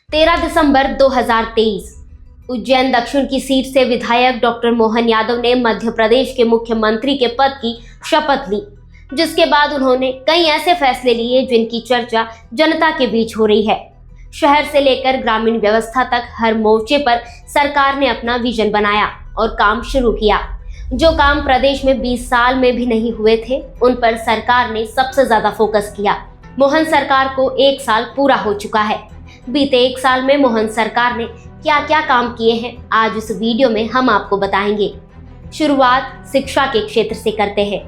13 दिसंबर 2023 उज्जैन दक्षिण की सीट से विधायक डॉक्टर मोहन यादव ने मध्य प्रदेश के मुख्यमंत्री के पद की शपथ ली, जिसके बाद उन्होंने कई ऐसे फैसले लिए जिनकी चर्चा जनता के बीच हो रही है। शहर से लेकर ग्रामीण व्यवस्था तक हर मोर्चे पर सरकार ने अपना विजन बनाया और काम शुरू किया। जो काम प्रदेश में 20 साल में भी नहीं हुए थे, उन पर सरकार ने सबसे ज्यादा फोकस किया। मोहन सरकार को 1 साल पूरा हो चुका है। बीते 1 साल में मोहन सरकार ने क्या क्या काम किए हैं, आज इस वीडियो में हम आपको बताएंगे। शुरुआत शिक्षा के क्षेत्र से करते हैं।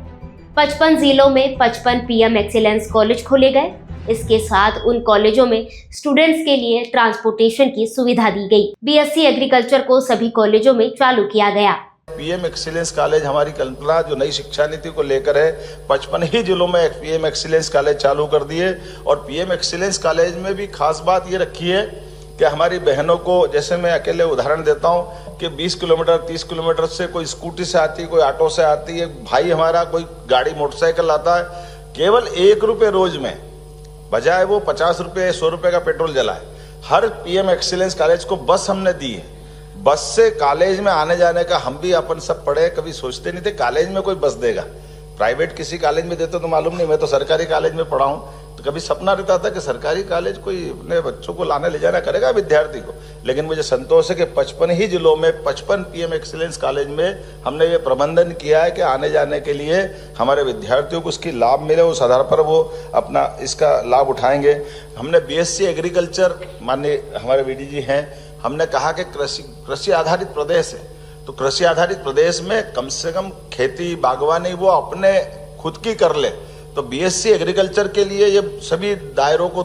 55 जिलों में 55 पीएम एक्सीलेंस कॉलेज खोले गए। इसके साथ उन कॉलेजों में स्टूडेंट्स के लिए ट्रांसपोर्टेशन की सुविधा दी गई। बीएससी एग्रीकल्चर को सभी कॉलेजों में चालू किया गया। पीएम एक्सीलेंस कॉलेज हमारी कल्पना जो नई शिक्षा नीति को लेकर है, 55 ही जिलों में एक पीएम एक्सीलेंस कॉलेज चालू कर दिए। और पीएम एक्सीलेंस कॉलेज में भी खास बात ये रखी है कि हमारी बहनों को, जैसे मैं अकेले उदाहरण देता हूँ कि 20 किलोमीटर 30 किलोमीटर से कोई स्कूटी से आती है, कोई ऑटो से आती है, भाई हमारा कोई गाड़ी मोटरसाइकिल आता है, केवल 1 रुपये रोज में बजाय वो 50 रुपये 100 रुपये का पेट्रोल जलाए। हर पीएम एक्सीलेंस कॉलेज को बस हमने दी है। बस से कॉलेज में आने जाने का हम भी अपन सब पढ़े, कभी सोचते नहीं थे कॉलेज में कोई बस देगा। प्राइवेट किसी कॉलेज में देते तो मालूम नहीं, मैं तो सरकारी कॉलेज में पढ़ा हूँ, तो कभी सपना रहता था कि सरकारी कॉलेज कोई अपने बच्चों को लाने ले जाना करेगा विद्यार्थी को। लेकिन मुझे संतोष है कि 55 ही जिलों में 55 पीएम एक्सीलेंस कॉलेज में हमने ये प्रबंधन किया है कि आने जाने के लिए हमारे विद्यार्थियों को उसकी लाभ मिले, उस आधार पर वो अपना इसका लाभ उठाएंगे। हमने बीएससी एग्रीकल्चर, माननीय हमारे वीडी जी हैं, हमने कहा कि कृषि आधारित प्रदेश है, तो कृषि आधारित प्रदेश में कम से कम खेती बागवानी वो अपने खुद की कर ले। तो बीएससी एग्रीकल्चर के लिए ये सभी दायरों को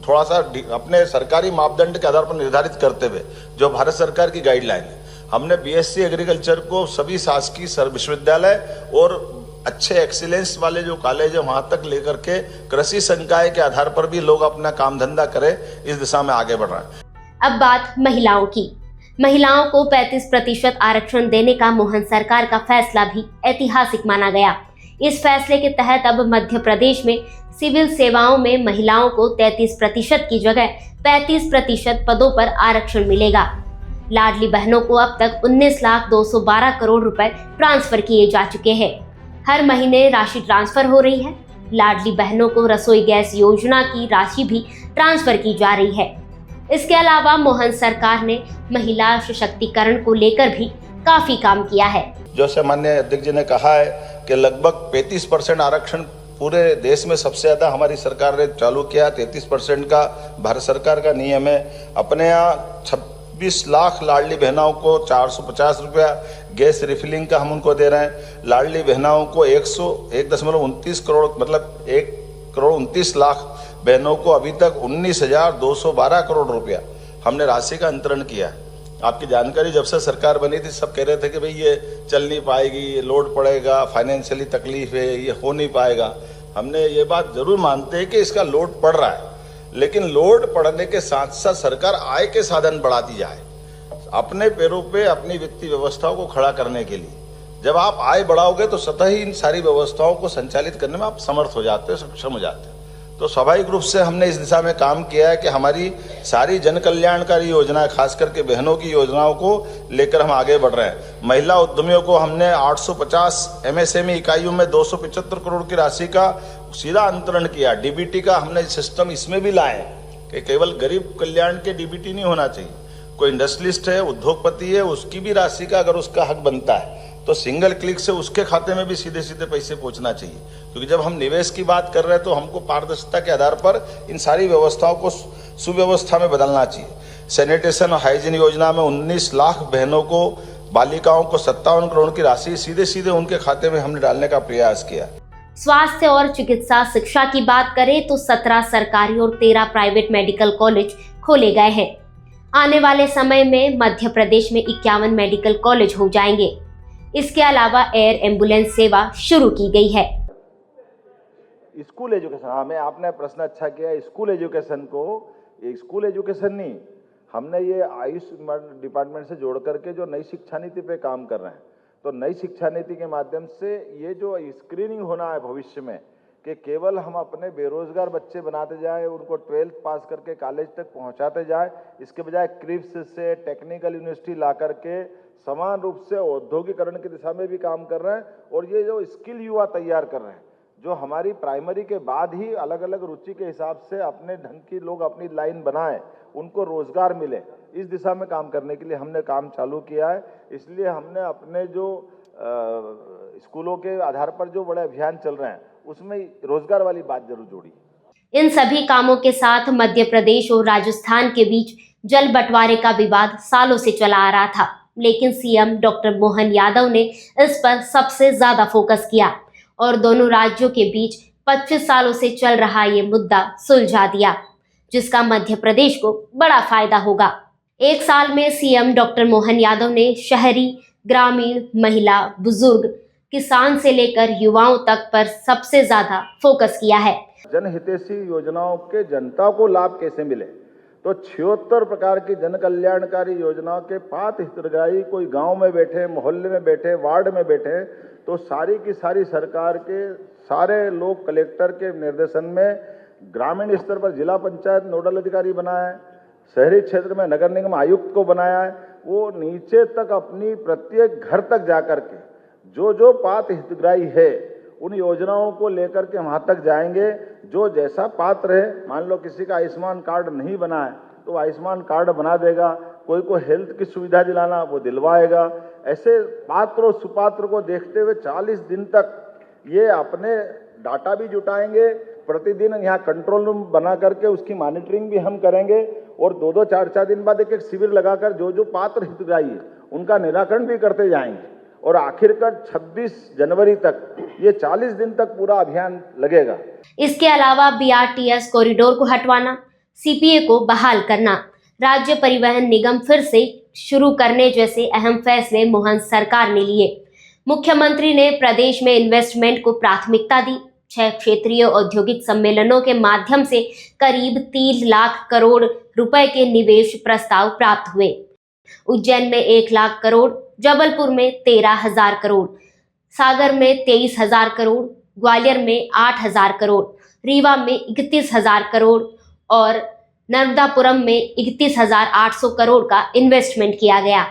थोड़ा सा अपने सरकारी मापदंड के आधार पर निर्धारित करते हुए, जो भारत सरकार की गाइडलाइन है, हमने बीएससी एग्रीकल्चर को सभी शासकीय विश्वविद्यालय और अच्छे एक्सीलेंस वाले जो कॉलेज है वहां तक लेकर के कृषि संकाय के आधार पर भी लोग अपना काम धंधा करें, इस दिशा में आगे बढ़ रहे हैं। अब बात महिलाओं की। महिलाओं को 35% आरक्षण देने का मोहन सरकार का फैसला भी ऐतिहासिक माना गया। इस फैसले के तहत अब मध्य प्रदेश में सिविल सेवाओं में महिलाओं को 33% की जगह 35% पदों पर आरक्षण मिलेगा। लाडली बहनों को अब तक 19,212 करोड़ रुपए ट्रांसफर किए जा चुके हैं। हर महीने राशि ट्रांसफर हो रही है। लाडली बहनों को रसोई गैस योजना की राशि भी ट्रांसफर की जा रही है। इसके अलावा मोहन सरकार ने महिला सशक्तिकरण को लेकर भी काफी काम किया है। जैसे माननीय अध्यक्ष जी ने कहा है कि लगभग 35% आरक्षण पूरे देश में सबसे ज्यादा हमारी सरकार ने चालू किया। 33% का भारत सरकार का नियम है। अपने यहाँ 26 लाख लाडली बहनाओं को 450 रुपया गैस रिफिलिंग का हम उनको दे रहे हैं। लाडली बहनाओं को 1.29 करोड़, मतलब 1.29 लाख बहनों को अभी तक 19,212 करोड़ रुपया हमने राशि का अंतरण किया। आपकी जानकारी, जब से सरकार बनी थी सब कह रहे थे कि भाई ये चल नहीं पाएगी, ये लोड पड़ेगा, फाइनेंशियली तकलीफ है, ये हो नहीं पाएगा। हमने ये बात जरूर मानते हैं कि इसका लोड पड़ रहा है, लेकिन लोड पड़ने के साथ साथ सरकार आय के साधन बढ़ाती जाए, अपने पैरों पे अपनी वित्तीय व्यवस्थाओं को खड़ा करने के लिए। जब आप आय बढ़ाओगे तो स्वतः ही इन सारी व्यवस्थाओं को संचालित करने में आप समर्थ हो जाते हो, सक्षम हो जाते हो। तो स्वाभाविक रूप से हमने इस दिशा में काम किया है कि हमारी सारी जन कल्याणकारी योजना, खास करके बहनों की योजनाओं को लेकर हम आगे बढ़ रहे हैं। महिला उद्यमियों को हमने 850 एमएसएमई इकाइयों में 275 करोड़ की राशि का सीधा अंतरण किया। डीबीटी का हमने सिस्टम इसमें भी लाए कि केवल गरीब कल्याण के डीबीटी नहीं होना चाहिए। कोई इंडस्ट्रियलिस्ट है, उद्योगपति है, उसकी भी राशि का अगर उसका हक बनता है तो सिंगल क्लिक से उसके खाते में भी सीधे सीधे पैसे पहुंचना चाहिए। क्योंकि जब हम निवेश की बात कर रहे हैं तो हमको पारदर्शिता के आधार पर इन सारी व्यवस्थाओं को सुव्यवस्था में बदलना चाहिए। सैनिटेशन और हाइजीन योजना में 19 लाख बहनों को, बालिकाओं को 57 करोड़ की राशि सीधे सीधे उनके खाते में हमने डालने का प्रयास किया। स्वास्थ्य और चिकित्सा शिक्षा की बात करें तो 17 सरकारी और 13 प्राइवेट मेडिकल कॉलेज खोले गए हैं। आने वाले समय में मध्य प्रदेश में 51 मेडिकल कॉलेज हो जाएंगे। इसके अलावा एयर एम्बुलेंस सेवा शुरू की गई है। स्कूल एजुकेशन, हमें आपने प्रश्न अच्छा किया। स्कूल एजुकेशन को, ये स्कूल एजुकेशन नहीं, हमने ये आयुष डिपार्टमेंट से जोड़ करके जो नई शिक्षा नीति पे काम कर रहे हैं। तो नई शिक्षा नीति के माध्यम से ये जो स्क्रीनिंग होना है भविष्य में, कि केवल हम अपने बेरोजगार बच्चे बनाते जाएं, उनको 12th पास करके कॉलेज तक पहुंचाते जाएं, इसके बजाय क्रिप्स से टेक्निकल यूनिवर्सिटी ला करके समान रूप से औद्योगिकरण की दिशा में भी काम कर रहे हैं। और ये जो स्किल युवा तैयार कर रहे हैं, जो हमारी प्राइमरी के बाद ही अलग अलग रुचि के हिसाब से अपने ढंग की लोग अपनी लाइन बनाएं, उनको रोजगार मिले, इस दिशा में काम करने के लिए हमने काम चालू किया है। इसलिए हमने अपने जो स्कूलों के आधार पर जो बड़े अभियान चल रहे हैं उसमें रोजगार वाली बात जरूर जोड़ी। इन सभी कामों के साथ मध्य प्रदेश और राजस्थान के बीच जल बंटवारे का विवाद सालों से चला आ रहा था, लेकिन सीएम डॉक्टर मोहन यादव ने इस पर सबसे ज्यादा फोकस किया और दोनों राज्यों के बीच 25 सालों से चल रहा ये मुद्दा सुलझा दिया, जिसका मध्य प्रदेश को बड़ा फायदा होगा। एक साल में सीएम डॉक्टर मोहन यादव ने शहरी, ग्रामीण, महिला, बुजुर्ग, किसान से लेकर युवाओं तक पर सबसे ज्यादा फोकस किया है। जनहितैषी योजनाओं के जनता को लाभ कैसे मिले, तो 76 प्रकार की जन कल्याणकारी योजनाओं के पात्र हितग्राही कोई गांव में बैठे, मोहल्ले में बैठे, वार्ड में बैठे, तो सारी की सारी सरकार के सारे लोग कलेक्टर के निर्देशन में ग्रामीण स्तर पर जिला पंचायत नोडल अधिकारी बनाया है, शहरी क्षेत्र में नगर निगम आयुक्त को बनाया है। वो नीचे तक अपनी प्रत्येक घर तक जाकर के जो पात्र हितग्राही है उन योजनाओं को लेकर के वहां तक जाएंगे। जो जैसा पात्र है, मान लो किसी का आयुष्मान कार्ड नहीं बना है तो आयुष्मान कार्ड बना देगा, कोई को हेल्थ की सुविधा दिलाना वो दिलवाएगा। ऐसे पात्र और सुपात्र को देखते हुए 40 दिन तक ये अपने डाटा भी जुटाएंगे। प्रतिदिन यहाँ कंट्रोल रूम बना करके उसकी मॉनिटरिंग भी हम करेंगे और 2-2, 4-4 दिन बाद एक शिविर लगाकर जो पात्र हितग्राही है उनका निराकरण भी करते जाएंगे और आखिरकार 26 जनवरी तक ये 40 दिन तक पूरा अभियान लगेगा। इसके अलावा बीआरटीएस कॉरिडोर को हटवाना, सीपीए को बहाल करना, राज्य परिवहन निगम फिर से शुरू करने जैसे अहम फैसले मोहन सरकार ने लिए। मुख्यमंत्री ने प्रदेश में इन्वेस्टमेंट को प्राथमिकता दी। 6 क्षेत्रीय औद्योगिक सम्मेलनों के माध्यम से करीब 3 लाख करोड़ रुपए के निवेश प्रस्ताव प्राप्त हुए। उज्जैन में 1 लाख करोड़, जबलपुर में 13,000 करोड़, सागर में 23,000 करोड़, ग्वालियर में 8,000 करोड़, रीवा में 31,000 करोड़ और नर्मदापुरम में 31,800 करोड़ का इन्वेस्टमेंट किया गया।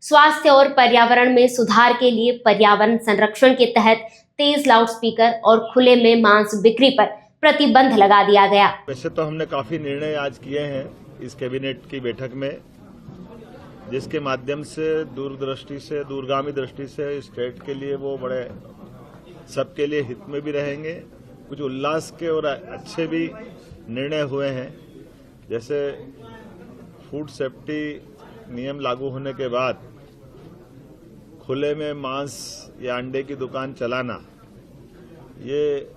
स्वास्थ्य और पर्यावरण में सुधार के लिए पर्यावरण संरक्षण के तहत तेज लाउडस्पीकर और खुले में मांस बिक्री पर प्रतिबंध लगा दिया गया। वैसे तो हमने काफी निर्णय आज किए हैं इस कैबिनेट की बैठक में, जिसके माध्यम से दूरदृष्टि से, दूरगामी दृष्टि से स्टेट के लिए वो बड़े सबके लिए हित में भी रहेंगे। कुछ उल्लास के और अच्छे भी निर्णय हुए हैं, जैसे फूड सेफ्टी नियम लागू होने के बाद खुले में मांस या अंडे की दुकान चलाना, ये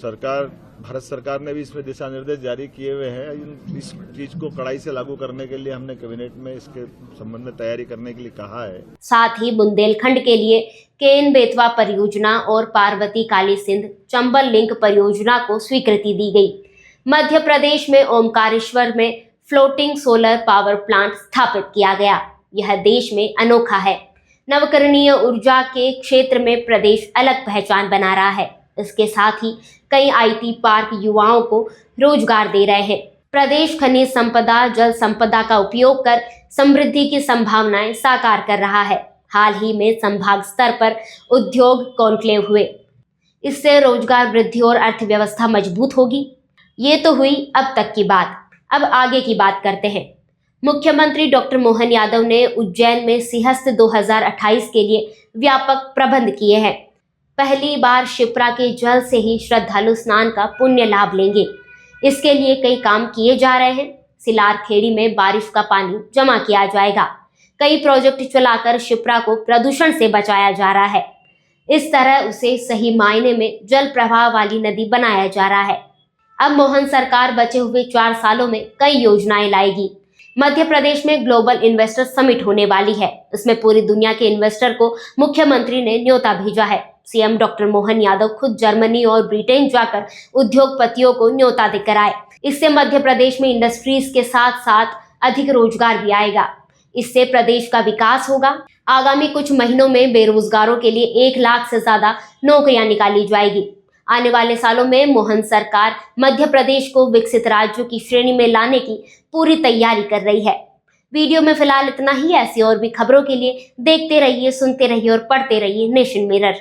भारत सरकार ने भी इसमें दिशा निर्देश जारी किए हुए हैं। इस चीज को कड़ाई से लागू करने के लिए हमने कैबिनेट में इसके संबंध में तैयारी करने के लिए कहा है। साथ ही बुंदेलखंड के लिए केन बेतवा परियोजना और पार्वती काली सिंध चंबल लिंक परियोजना को स्वीकृति दी गई। मध्य प्रदेश में ओमकारेश्वर में फ्लोटिंग सोलर पावर प्लांट स्थापित किया गया। यह देश में अनोखा है। नवकरणीय ऊर्जा के क्षेत्र में प्रदेश अलग पहचान बना रहा है। इसके साथ ही कई आईटी पार्क युवाओं को रोजगार दे रहे हैं। प्रदेश खनिज संपदा, जल संपदा का उपयोग कर समृद्धि की संभावनाएं साकार कर रहा है। हाल ही में संभाग स्तर पर उद्योग कॉन्क्लेव हुए। इससे रोजगार वृद्धि और अर्थव्यवस्था मजबूत होगी। ये तो हुई अब तक की बात। अब आगे की बात करते हैं। मुख्यमंत्री डॉक्टर मोहन यादव ने उज्जैन में सिंहस्थ 2028 के लिए व्यापक प्रबंध किए हैं। पहली बार शिप्रा के जल से ही श्रद्धालु स्नान का पुण्य लाभ लेंगे। इसके लिए कई काम किए जा रहे हैं। सिलार खेड़ी में बारिश का पानी जमा किया जाएगा। कई प्रोजेक्ट चलाकर शिप्रा को प्रदूषण से बचाया जा रहा है। इस तरह उसे सही मायने में जल प्रवाह वाली नदी बनाया जा रहा है। अब मोहन सरकार बचे हुए 4 सालों में कई योजनाएं लाएगी। मध्य प्रदेश में ग्लोबल इन्वेस्टर समिट होने वाली है। इसमें पूरी दुनिया के इन्वेस्टर को मुख्यमंत्री ने न्योता भेजा है। सीएम डॉक्टर मोहन यादव खुद जर्मनी और ब्रिटेन जाकर उद्योगपतियों को न्योता देकर आए। इससे मध्य प्रदेश में इंडस्ट्रीज के साथ साथ अधिक रोजगार भी आएगा। इससे प्रदेश का विकास होगा। आगामी कुछ महीनों में बेरोजगारों के लिए 1 लाख से ज्यादा नौकरियां निकाली जाएगी। आने वाले सालों में मोहन सरकार मध्य प्रदेश को विकसित राज्यों की श्रेणी में लाने की पूरी तैयारी कर रही है। वीडियो में फिलहाल इतना ही। ऐसी और भी खबरों के लिए देखते रहिए, सुनते रहिए और पढ़ते रहिए नेशन मिरर।